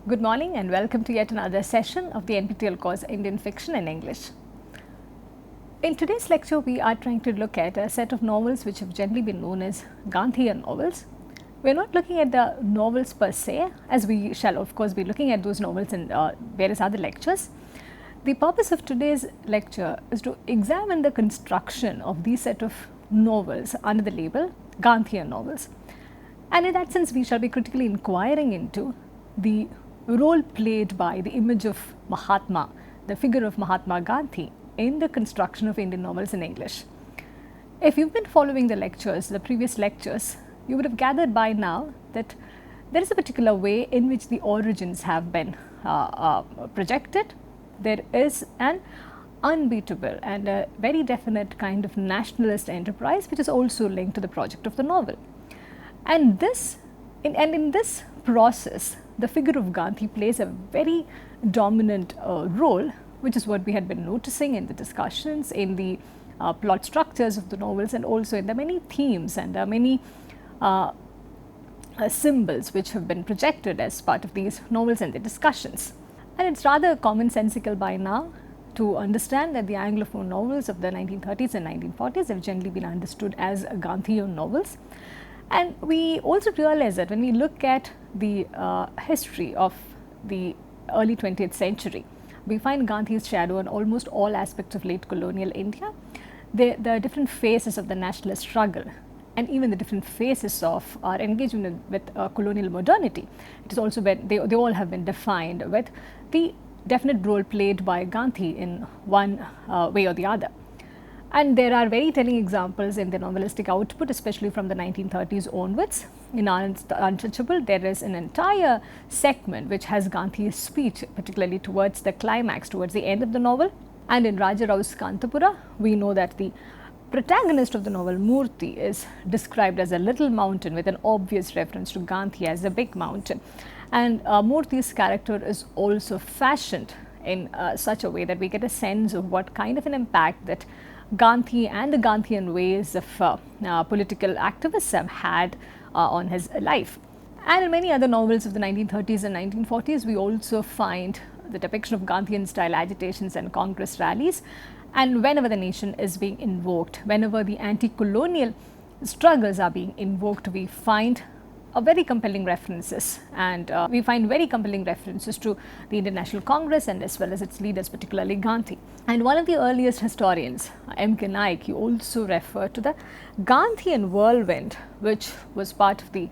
Good morning and welcome to yet another session of the NPTEL course Indian Fiction in English. In today's lecture, we are trying to look at a set of novels which have generally been known as Gandhian novels. We are not looking at the novels per se, as we shall of course be looking at those novels in various other lectures. The purpose of today's lecture is to examine the construction of these set of novels under the label Gandhian novels. And in that sense, we shall be critically inquiring into the role played by the image of Mahatma, the figure of Mahatma Gandhi, in the construction of Indian novels in English. If you've been following the lectures, the previous lectures, you would have gathered by now that there is a particular way in which the origins have been projected. There is an unbeatable and a very definite kind of nationalist enterprise which is also linked to the project of the novel. And in this process, the figure of Gandhi plays a very dominant role, which is what we had been noticing in the discussions, in the plot structures of the novels, and also in the many themes and many symbols which have been projected as part of these novels and the discussions. And it's rather commonsensical by now to understand that the Anglophone novels of the 1930s and 1940s have generally been understood as Gandhian novels. And we also realize that when we look at the history of the early 20th century, we find Gandhi's shadow in almost all aspects of late colonial India. The different phases of the nationalist struggle and even the different phases of our engagement with colonial modernity, it is also when they all have been defined with the definite role played by Gandhi in one way or the other. And there are very telling examples in the novelistic output, especially from the 1930s onwards. In Untouchable, there is an entire segment which has Gandhi's speech, particularly towards the climax, towards the end of the novel. And in Raja Rao's Kantapura, we know that the protagonist of the novel, Murthy, is described as a little mountain with an obvious reference to Gandhi as a big mountain. And Murthy's character is also fashioned in such a way that we get a sense of what kind of an impact that Gandhi and the Gandhian ways of political activists have had on his life. And in many other novels of the 1930s and 1940s, we also find the depiction of Gandhian style agitations and Congress rallies. And whenever the nation is being invoked, whenever the anti-colonial struggles are being invoked, we find very compelling references, and we find very compelling references to the Indian National Congress and as well as its leaders, particularly Gandhi. And one of the earliest historians, M.K. Naik, he also referred to the Gandhian whirlwind, which was part of the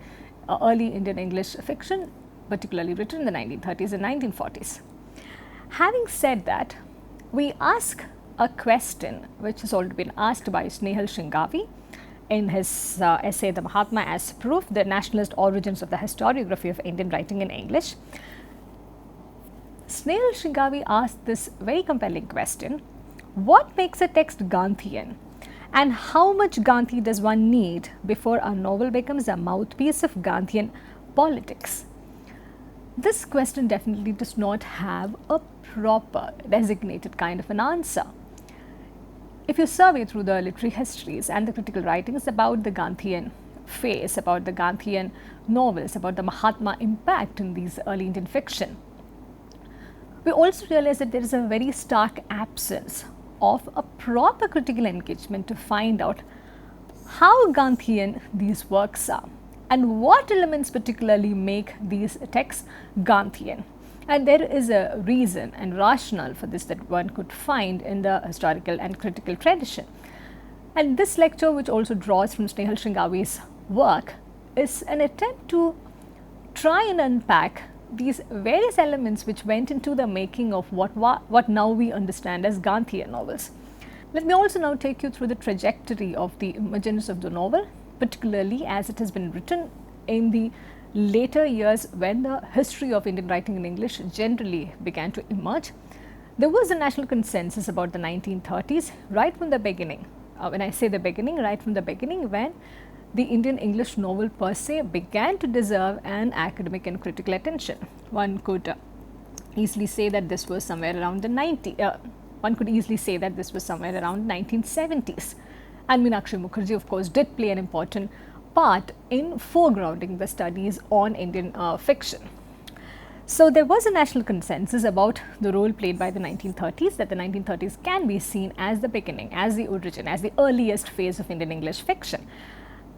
early Indian English fiction, particularly written in the 1930s and 1940s. Having said that, we ask a question which has already been asked by Snehal Shingavi in his essay The Mahatma as Proof, the Nationalist Origins of the Historiography of Indian Writing in English. Snehal Shingavi asked this very compelling question: what makes a text Gandhian, and how much Gandhi does one need before a novel becomes a mouthpiece of Gandhian politics? This question definitely does not have a proper designated kind of an answer. If you survey through the literary histories and the critical writings about the Gandhian phase, about the Gandhian novels, about the Mahatma impact in these early Indian fiction, we also realize that there is a very stark absence of a proper critical engagement to find out how Gandhian these works are and what elements particularly make these texts Gandhian. And there is a reason and rationale for this that one could find in the historical and critical tradition. And this lecture, which also draws from Snehal Shingavi's work, is an attempt to try and unpack these various elements which went into the making of what now we understand as Gandhian novels. Let me also now take you through the trajectory of the emergence of the novel, particularly as it has been written in the later years when the history of Indian writing in English generally began to emerge. There was a national consensus about the 1930s right from the beginning. When I say the beginning, right from the beginning, when the Indian English novel per se began to deserve an academic and critical attention. One could easily say that this was somewhere around the 1970s. And Meenakshi Mukherjee, of course, did play an important part in foregrounding the studies on Indian fiction. So there was a national consensus about the role played by the 1930s, that the 1930s can be seen as the beginning, as the origin, as the earliest phase of Indian English fiction.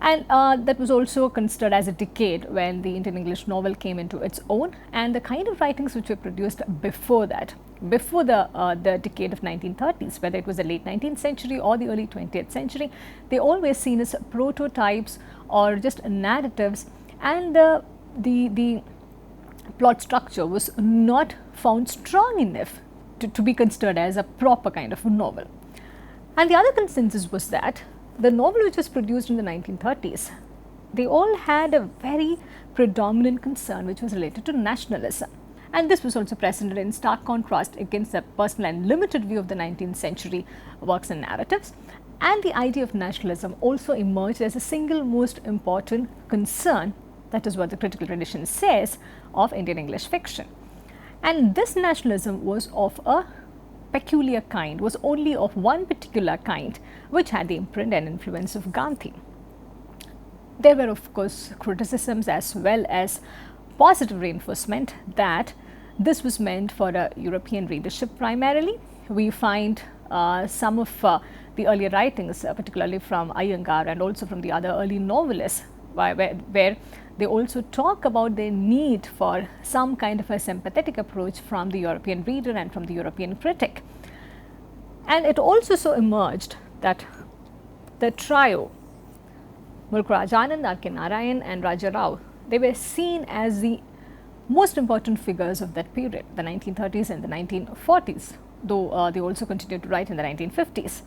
And that was also considered as a decade when the Indian English novel came into its own, and the kind of writings which were produced before that, before the decade of 1930s, whether it was the late 19th century or the early 20th century, they always seen as prototypes or just narratives, and the plot structure was not found strong enough to be considered as a proper kind of a novel. And the other consensus was that the novel which was produced in the 1930s, they all had a very predominant concern which was related to nationalism. And this was also presented in stark contrast against the personal and limited view of the 19th century works and narratives. And the idea of nationalism also emerged as a single most important concern, that is what the critical tradition says, of Indian English fiction. And this nationalism was of a peculiar kind, was only of one particular kind, which had the imprint and influence of Gandhi. There were of course criticisms as well as positive reinforcement that this was meant for a European readership primarily. We find some of the earlier writings, particularly from Iyengar and also from the other early novelists, where they also talk about their need for some kind of a sympathetic approach from the European reader and from the European critic. And it also so emerged that the trio, Mulk Rajanand, R.K. Narayan and Raja Rao, they were seen as the most important figures of that period, the 1930s and the 1940s, though they also continued to write in the 1950s.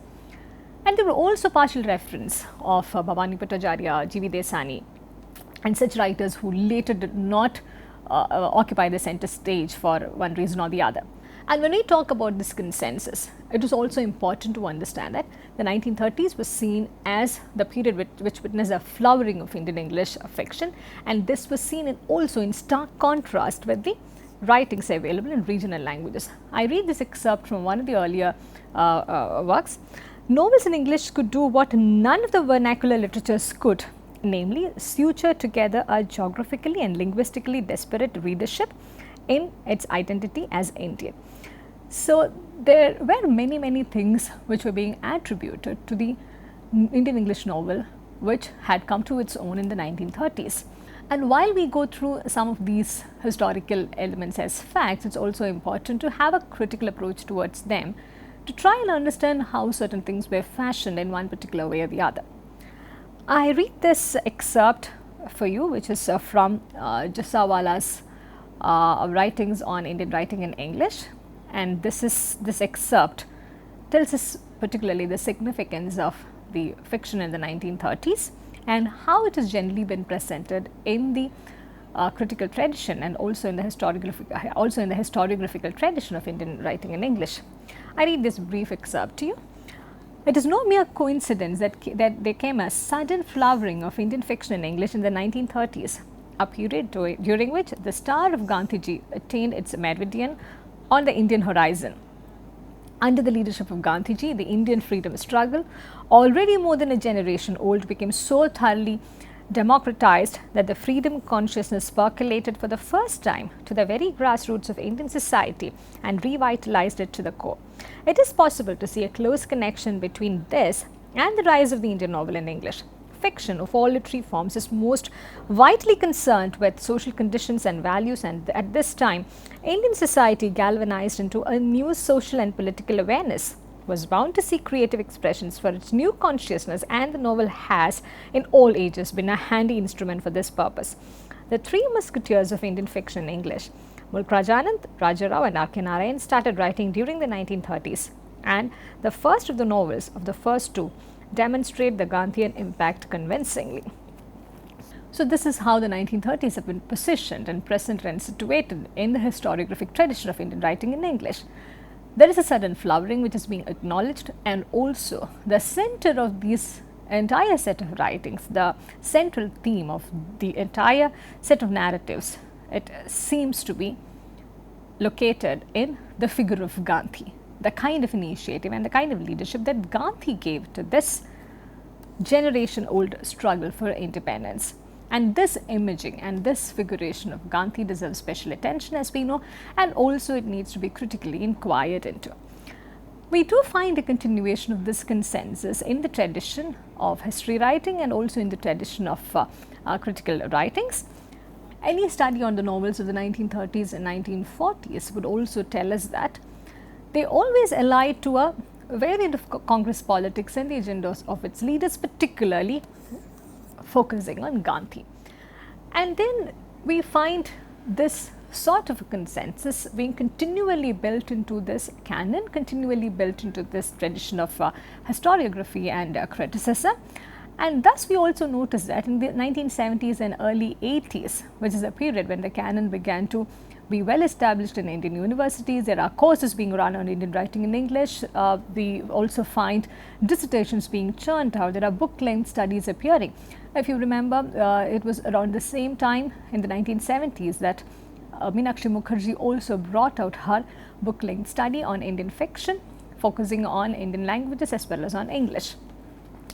And there were also partial reference of Bhavani Bhattacharya, G.V. Desani, and such writers who later did not occupy the center stage for one reason or the other. And when we talk about this consensus, it is also important to understand that the 1930s was seen as the period which witnessed a flowering of Indian English fiction, and this was seen also in stark contrast with the writings available in regional languages. I read this excerpt from one of the earlier works. Novels in English could do what none of the vernacular literatures could, namely suture together a geographically and linguistically disparate readership in its identity as Indian. So there were many things which were being attributed to the Indian English novel which had come to its own in the 1930s. And while we go through some of these historical elements as facts, it's also important to have a critical approach towards them to try and understand how certain things were fashioned in one particular way or the other. I read this excerpt for you, which is from Jasawala's writings on Indian writing in English, and this excerpt tells us particularly the significance of the fiction in the 1930s and how it has generally been presented in the critical tradition and also in the historiographical tradition of Indian writing in English. I read this brief excerpt to you. It is no mere coincidence that there came a sudden flowering of Indian fiction in English in the 1930s, a period during which the star of Gandhiji attained its meridian on the Indian horizon. Under the leadership of Gandhiji, the Indian freedom struggle, already more than a generation old, became so thoroughly democratized that the freedom consciousness percolated for the first time to the very grassroots of Indian society and revitalized it to the core. It is possible to see a close connection between this and the rise of the Indian novel in English. Fiction of all literary forms is most vitally concerned with social conditions and values, and at this time, Indian society, galvanized into a new social and political awareness, was bound to seek creative expressions for its new consciousness, and the novel has, in all ages, been a handy instrument for this purpose. The three musketeers of Indian fiction in English, Mulk Rajanand, Raja Rao and R.K. Narayan, started writing during the 1930s, and the first of the novels of the first two demonstrate the Gandhian impact convincingly. So this is how the 1930s have been positioned and presented and situated in the historiographic tradition of Indian writing in English. There is a sudden flowering which is being acknowledged, and also the center of this entire set of writings, the central theme of the entire set of narratives, it seems to be located in the figure of Gandhi, the kind of initiative and the kind of leadership that Gandhi gave to this generation old struggle for independence. And this imaging and this figuration of Gandhi deserves special attention, as we know, and also it needs to be critically inquired into. We do find a continuation of this consensus in the tradition of history writing and also in the tradition of critical writings. Any study on the novels of the 1930s and 1940s would also tell us that they always allied to a variant of Congress politics and the agendas of its leaders, particularly focusing on Gandhi. And then we find this sort of a consensus being continually built into this canon, continually built into this tradition of historiography and criticism. And thus we also notice that in the 1970s and early 80s, which is a period when the canon began to be well established in Indian universities, there are courses being run on Indian writing in English. We also find dissertations being churned out. There are book-length studies appearing. If you remember, it was around the same time in the 1970s that Meenakshi Mukherjee also brought out her book-length study on Indian fiction, focusing on Indian languages as well as on English.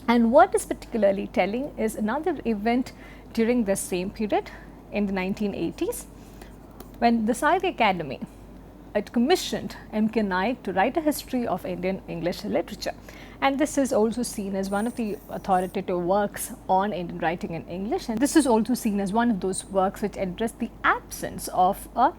And what is particularly telling is another event during this same period in the 1980s, when the Sahitya Academy it commissioned M.K. Naik to write a history of Indian English literature. And this is also seen as one of the authoritative works on Indian writing in English. And this is also seen as one of those works which address the absence of a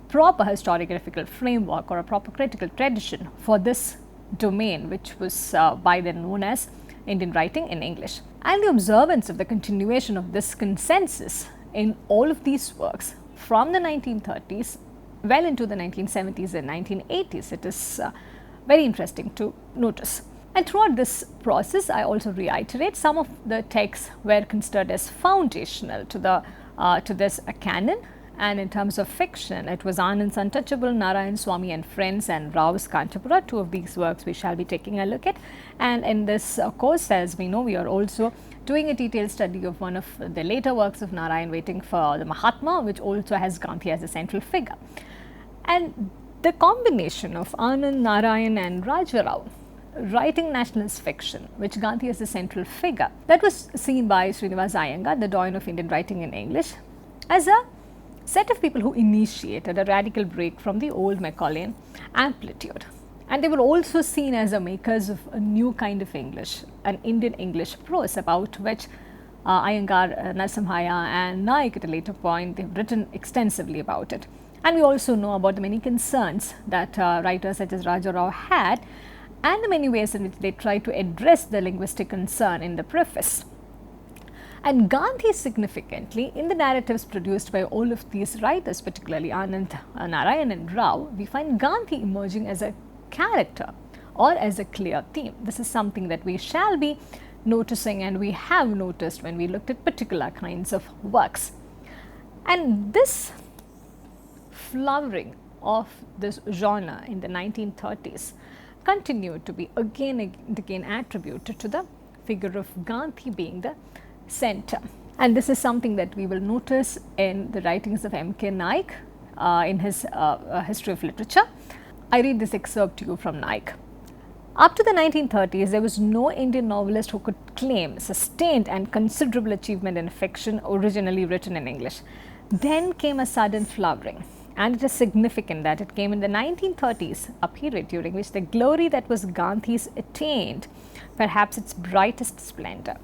proper historiographical framework or a proper critical tradition for this domain, which was by then known as Indian writing in English. And the observance of the continuation of this consensus in all of these works from the 1930s well into the 1970s and 1980s, it is very interesting to notice. And throughout this process, I also reiterate some of the texts were considered as foundational to this canon. And in terms of fiction, it was Anand's Untouchable, Narayan Swami and Friends, and Rao's Kanchapura. Two of these works we shall be taking a look at. And in this course, as we know, we are also doing a detailed study of one of the later works of Narayan, Waiting for the Mahatma, which also has Gandhi as a central figure. And the combination of Anand, Narayan and Rajarao writing nationalist fiction, which Gandhi is the central figure, that was seen by Srinivas Iyengar, the doyen of Indian writing in English, as a set of people who initiated a radical break from the old Macaulayan amplitude. And they were also seen as the makers of a new kind of English, an Indian English prose, about which Iyengar, Narasimhaya and Naik at a later point, they have written extensively about it. And we also know about the many concerns that writers such as Rajarao had, and the many ways in which they tried to address the linguistic concern in the preface. And Gandhi significantly, in the narratives produced by all of these writers, particularly Anand, Narayan and Rao, we find Gandhi emerging as a character or as a clear theme. This is something that we shall be noticing, and we have noticed when we looked at particular kinds of works. And this flowering of this genre in the 1930s continued to be again and again attributed to the figure of Gandhi being the center. And this is something that we will notice in the writings of M.K. Naik in his History of Literature. I read this excerpt to you from Naik. Up to the 1930s, there was no Indian novelist who could claim sustained and considerable achievement in fiction originally written in English. Then came a sudden flowering. And it is significant that it came in the 1930s, a period during which the glory that was Gandhi's attained perhaps its brightest splendor.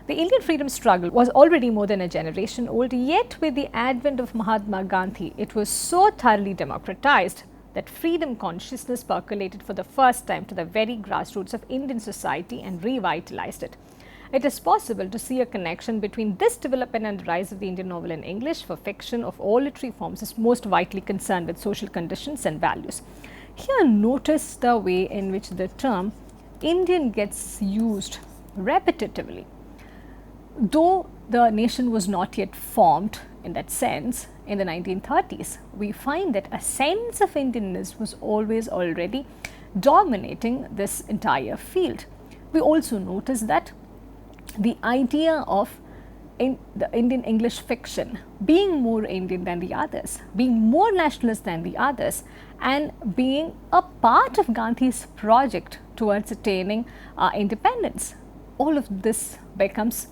The Indian freedom struggle was already more than a generation old, yet with the advent of Mahatma Gandhi, it was so thoroughly democratized that freedom consciousness percolated for the first time to the very grassroots of Indian society and revitalized it. It is possible to see a connection between this development and the rise of the Indian novel in English, for fiction of all literary forms is most vitally concerned with social conditions and values. Here notice the way in which the term Indian gets used repetitively. Though the nation was not yet formed in that sense in the 1930s, we find that a sense of Indianness was always already dominating this entire field. We also notice that the idea of the Indian English fiction being more Indian than the others, being more nationalist than the others, and being a part of Gandhi's project towards attaining independence. All of this becomes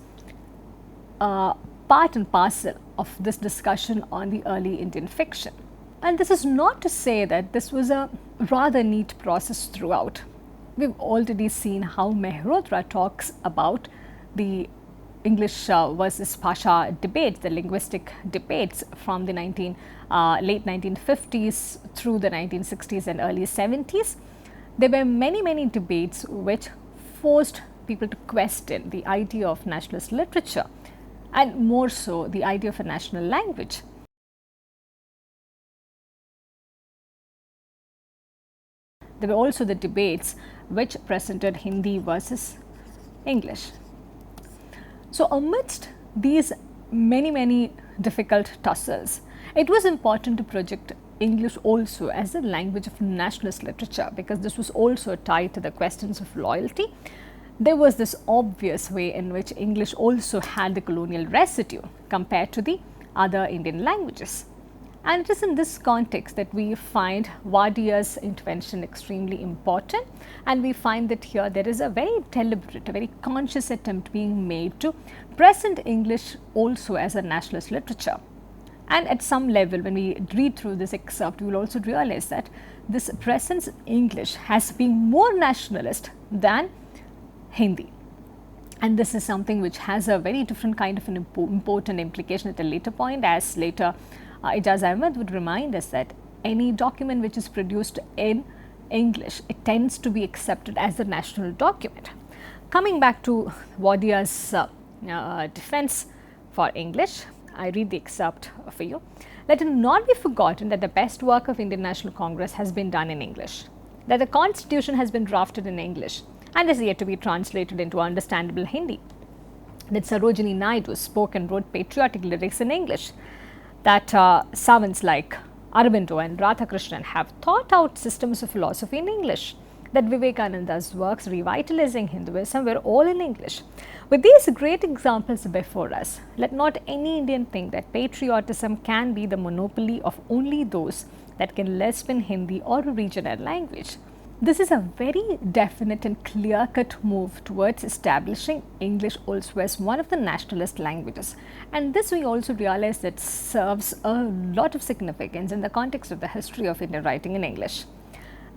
part and parcel of this discussion on the early Indian fiction. And this is not to say that this was a rather neat process throughout. We've already seen how Mehrotra talks about the English versus Bhasha debates, the linguistic debates from the late 1950s through the 1960s and early 70s. There were many debates which forced people to question the idea of nationalist literature, and more so the idea of a national language. There were also the debates which presented Hindi versus English. So amidst these many difficult tussles, it was important to project English also as a language of nationalist literature, because this was also tied to the questions of loyalty. There was this obvious way in which English also had the colonial residue compared to the other Indian languages. And it is in this context that we find Wadia's intervention extremely important, and we find that here there is a very deliberate, a very conscious attempt being made to present English also as a nationalist literature. And at some level, when we read through this excerpt, we will also realize that this presence of English has been more nationalist than Hindi. And this is something which has a very different kind of an important implication at a later point, as later Ijaz Ahmed would remind us that any document which is produced in English, it tends to be accepted as a national document. Coming back to Wadia's defense for English, I read the excerpt for you. Let it not be forgotten that the best work of Indian National Congress has been done in English, that the constitution has been drafted in English and is yet to be translated into understandable Hindi, that Sarojini Naidu spoke and wrote patriotic lyrics in English, that savants like Aurobindo and Radhakrishnan have thought out systems of philosophy in English, that Vivekananda's works revitalizing Hinduism were all in English. With these great examples before us, let not any Indian think that patriotism can be the monopoly of only those that can lisp in Hindi or a regional language. This is a very definite and clear-cut move towards establishing English also as one of the nationalist languages. And this we also realize that serves a lot of significance in the context of the history of Indian writing in English.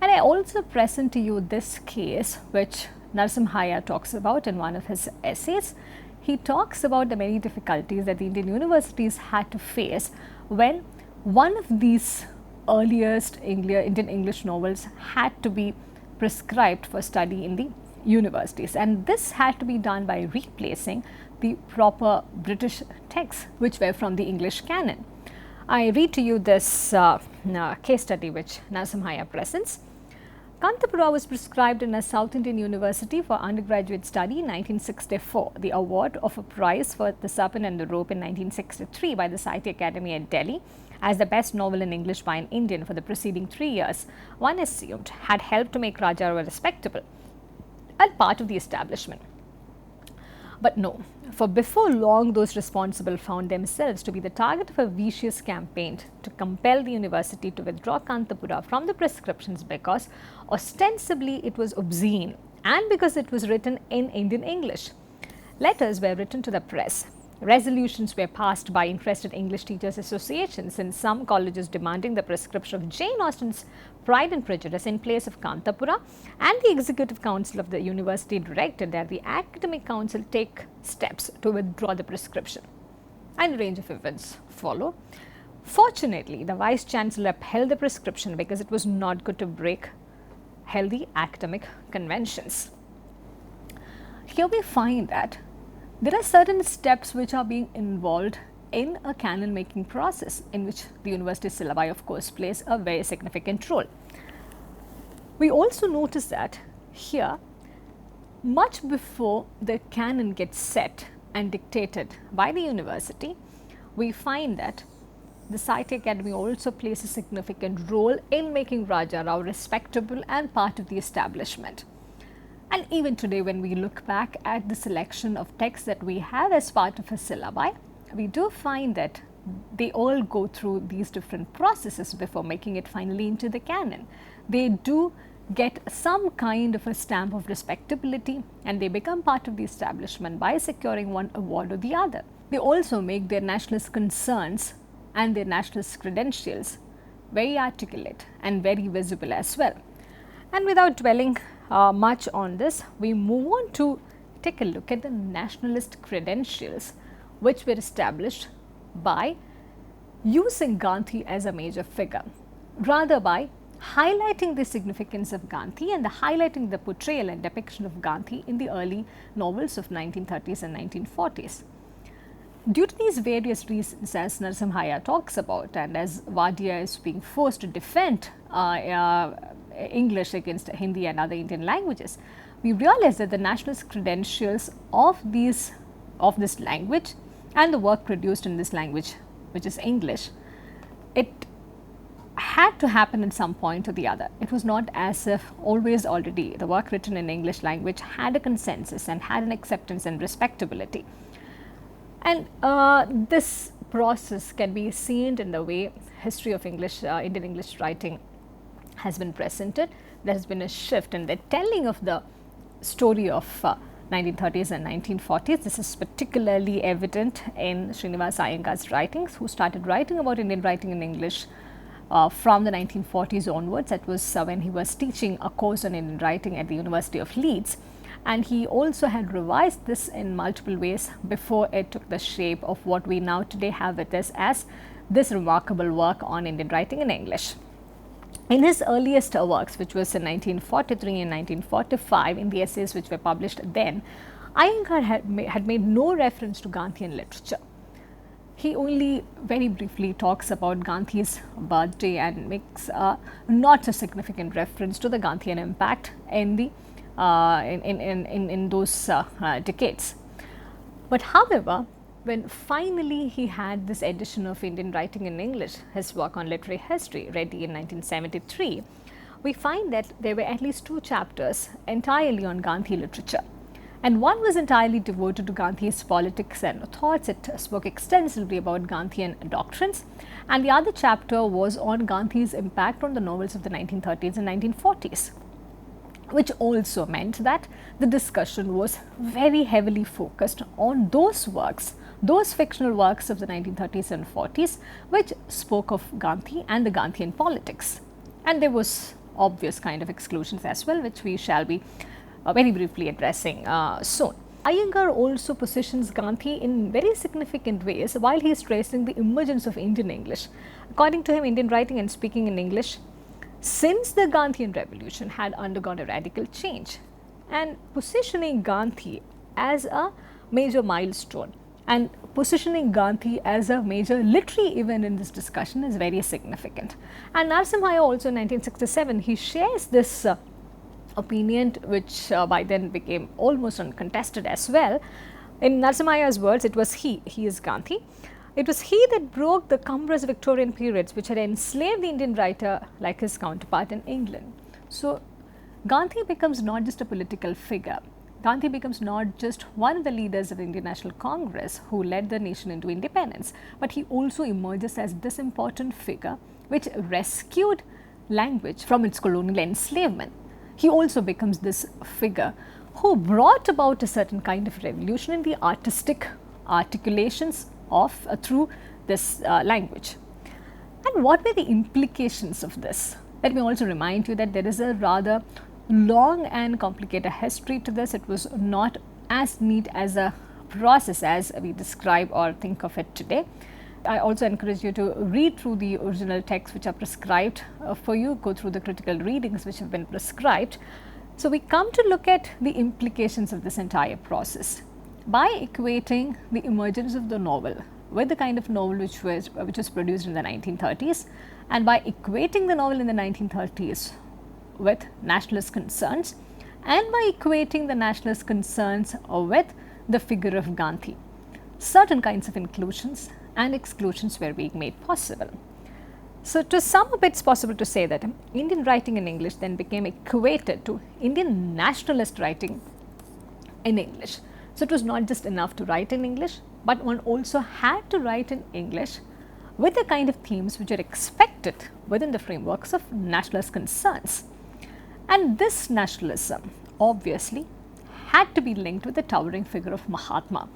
And I also present to you this case which Narasimhaiah talks about in one of his essays. He talks about the many difficulties that the Indian universities had to face when one of these earliest Indian English novels had to be prescribed for study in the universities, and this had to be done by replacing the proper British texts which were from the English canon. I read to you this case study which Narasimhaiah presents. Kantapura was prescribed in a South Indian university for undergraduate study in 1964. The award of a prize for The Serpent and the Rope in 1963 by the Sahitya Academy at Delhi as the best novel in English by an Indian for the preceding 3 years, one assumed had helped to make Rajarava respectable and part of the establishment. But no, for before long those responsible found themselves to be the target of a vicious campaign to compel the university to withdraw Kantapura from the prescriptions because ostensibly it was obscene and because it was written in Indian English. Letters were written to the press. Resolutions were passed by interested English teachers associations in some colleges demanding the prescription of Jane Austen's Pride and Prejudice in place of Kantapura, and the executive council of the university directed that the academic council take steps to withdraw the prescription. And a range of events follow. Fortunately, the vice chancellor upheld the prescription because it was not good to break healthy academic conventions. Here we find that there are certain steps which are being involved in a canon making process, in which the university syllabi of course plays a very significant role. We also notice that here, much before the canon gets set and dictated by the university, we find that the Sahitya Academy also plays a significant role in making Raja Rao respectable and part of the establishment. And even today, when we look back at the selection of texts that we have as part of a syllabi, we do find that they all go through these different processes before making it finally into the canon. They do get some kind of a stamp of respectability and they become part of the establishment by securing one award or the other. They also make their nationalist concerns and their nationalist credentials very articulate and very visible as well. And without dwelling much on this, we move on to take a look at the nationalist credentials which were established by using Gandhi as a major figure, rather by highlighting the significance of Gandhi and highlighting the portrayal and depiction of Gandhi in the early novels of 1930s and 1940s. Due to these various reasons, as Narasimhaya talks about, and as Wadia is being forced to defend English against Hindi and other Indian languages, we realize that the nationalist credentials of this language and the work produced in this language, which is English, it had to happen at some point or the other. It was not as if always already the work written in English language had a consensus and had an acceptance and respectability. And this process can be seen in the way history of Indian English writing has been presented. There has been a shift in the telling of the story of 1930s and 1940s. This is particularly evident in Srinivas Iyengar's writings, who started writing about Indian writing in English from the 1940s onwards. That was when he was teaching a course on Indian writing at the University of Leeds. And he also had revised this in multiple ways before it took the shape of what we now today have with us as this remarkable work on Indian writing in English. In his earliest works, which was in 1943 and 1945, in the essays which were published then, Iyengar had made no reference to Gandhian literature. He only very briefly talks about Gandhi's birthday and makes not a significant reference to the Gandhian impact in the in those decades. But however, when finally he had this edition of Indian writing in English, his work on literary history, ready in 1973, we find that there were at least 2 chapters entirely on Gandhi literature. And one was entirely devoted to Gandhi's politics and thoughts. It spoke extensively about Gandhian doctrines. And the other chapter was on Gandhi's impact on the novels of the 1930s and 1940s. Which also meant that the discussion was very heavily focused on those works, those fictional works of the 1930s and 40s, which spoke of Gandhi and the Gandhian politics. And there was obvious kind of exclusions as well, which we shall be very briefly addressing soon. Iyengar also positions Gandhi in very significant ways while he is tracing the emergence of Indian English. According to him, Indian writing and speaking in English since the Gandhian revolution had undergone a radical change, and positioning Gandhi as a major milestone and positioning Gandhi as a major literary event in this discussion is very significant. And Narasimhaya also in 1967, he shares this opinion, which by then became almost uncontested as well. In Narasimhaya's words, it was he is Gandhi. It was he that broke the cumbrous Victorian periods which had enslaved the Indian writer like his counterpart in England. So, Gandhi becomes not just a political figure. Gandhi becomes not just one of the leaders of the Indian National Congress who led the nation into independence, but he also emerges as this important figure which rescued language from its colonial enslavement. He also becomes this figure who brought about a certain kind of revolution in the artistic articulations of through this language. And what were the implications of this? Let me also remind you that there is a rather long and complicated history to this. It was not as neat as a process as we describe or think of it today. I also encourage you to read through the original texts which are prescribed for you, go through the critical readings which have been prescribed. So, we come to look at the implications of this entire process by equating the emergence of the novel with the kind of novel which was produced in the 1930s, and by equating the novel in the 1930s with nationalist concerns, and by equating the nationalist concerns with the figure of Gandhi. Certain kinds of inclusions and exclusions were being made possible. So, to sum up, it's possible to say that Indian writing in English then became equated to Indian nationalist writing in English. So, it was not just enough to write in English, but one also had to write in English with the kind of themes which are expected within the frameworks of nationalist concerns. And this nationalism obviously had to be linked with the towering figure of Mahatma.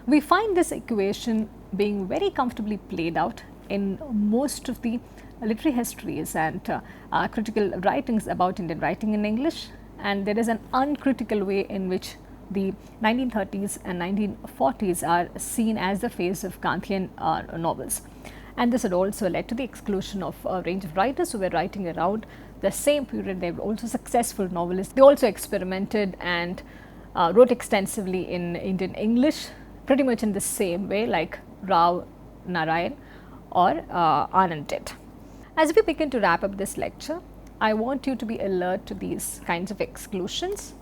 We find this equation being very comfortably played out in most of the literary histories and critical writings about Indian writing in English, and there is an uncritical way in which the 1930s and 1940s are seen as the phase of Gandhian novels. And this had also led to the exclusion of a range of writers who were writing around the same period. They were also successful novelists. They also experimented and wrote extensively in Indian English, pretty much in the same way like Rao Narayan or Anand did. As we begin to wrap up this lecture, I want you to be alert to these kinds of exclusions,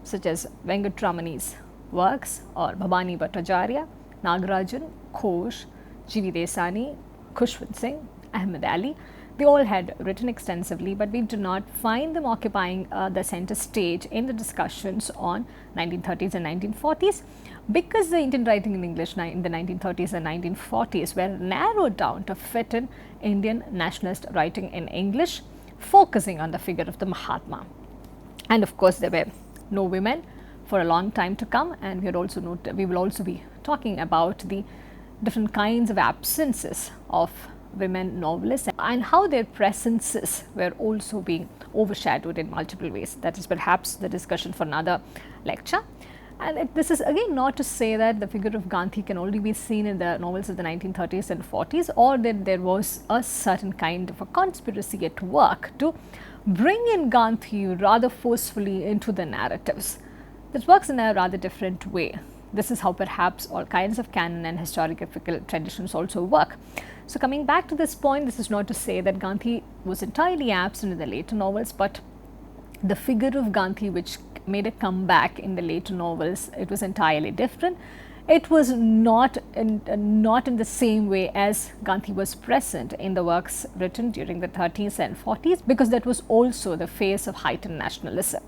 such as Venkatramani's works or Bhabani Bhattacharya, Nagarajan, Ghosh, G.V. Desani, Khushwant Singh, Ahmed Ali. They all had written extensively, but we do not find them occupying the center stage in the discussions on 1930s and 1940s, because the Indian writing in English in the 1930s and 1940s were narrowed down to fit in Indian nationalist writing in English, focusing on the figure of the Mahatma. And of course, there were no women for a long time to come, and we will also be talking about the different kinds of absences of women novelists and how their presences were also being overshadowed in multiple ways. That is perhaps the discussion for another lecture. And this is again not to say that the figure of Gandhi can only be seen in the novels of the 1930s and 40s, or that there was a certain kind of a conspiracy at work to bring in Gandhi rather forcefully into the narratives. This works in a rather different way. This is how perhaps all kinds of canon and historiographical traditions also work. So coming back to this point, this is not to say that Gandhi was entirely absent in the later novels, but the figure of Gandhi which made a comeback in the later novels, it was entirely different. It was not in the same way as Gandhi was present in the works written during the 30s and 40s, because that was also the phase of heightened nationalism.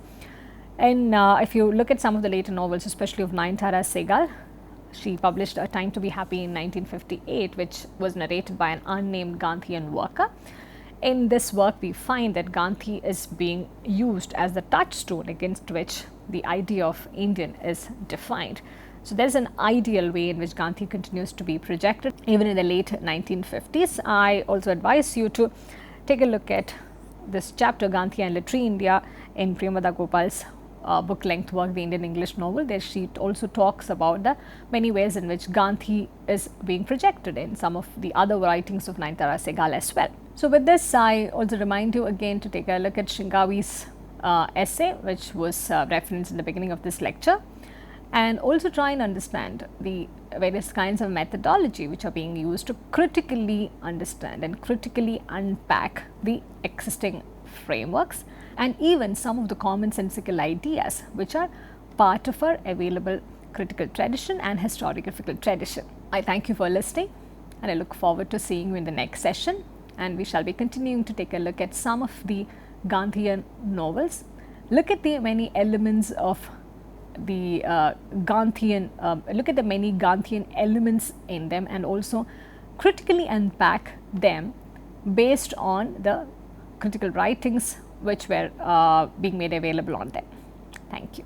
And if you look at some of the later novels, especially of Nayanthara Sehgal, she published A Time to Be Happy in 1958, which was narrated by an unnamed Gandhian worker. In this work, we find that Gandhi is being used as the touchstone against which the idea of Indian is defined. So there is an ideal way in which Gandhi continues to be projected even in the late 1950s. I also advise you to take a look at this chapter, Gandhi and Literary India, in Priyamvada Gopal's book-length work, The Indian English Novel. There she also talks about the many ways in which Gandhi is being projected in some of the other writings of Nayanthara Sehgal as well. So with this, I also remind you again to take a look at Shingavi's essay, which was referenced in the beginning of this lecture, and also try and understand the various kinds of methodology which are being used to critically understand and critically unpack the existing frameworks and even some of the commonsensical ideas which are part of our available critical tradition and historiographical tradition. I thank you for listening, and I look forward to seeing you in the next session, and we shall be continuing to take a look at some of the Gandhian novels, look at the many elements of the look at the many Gandhian elements in them, and also critically unpack them based on the critical writings which were being made available on them. Thank you.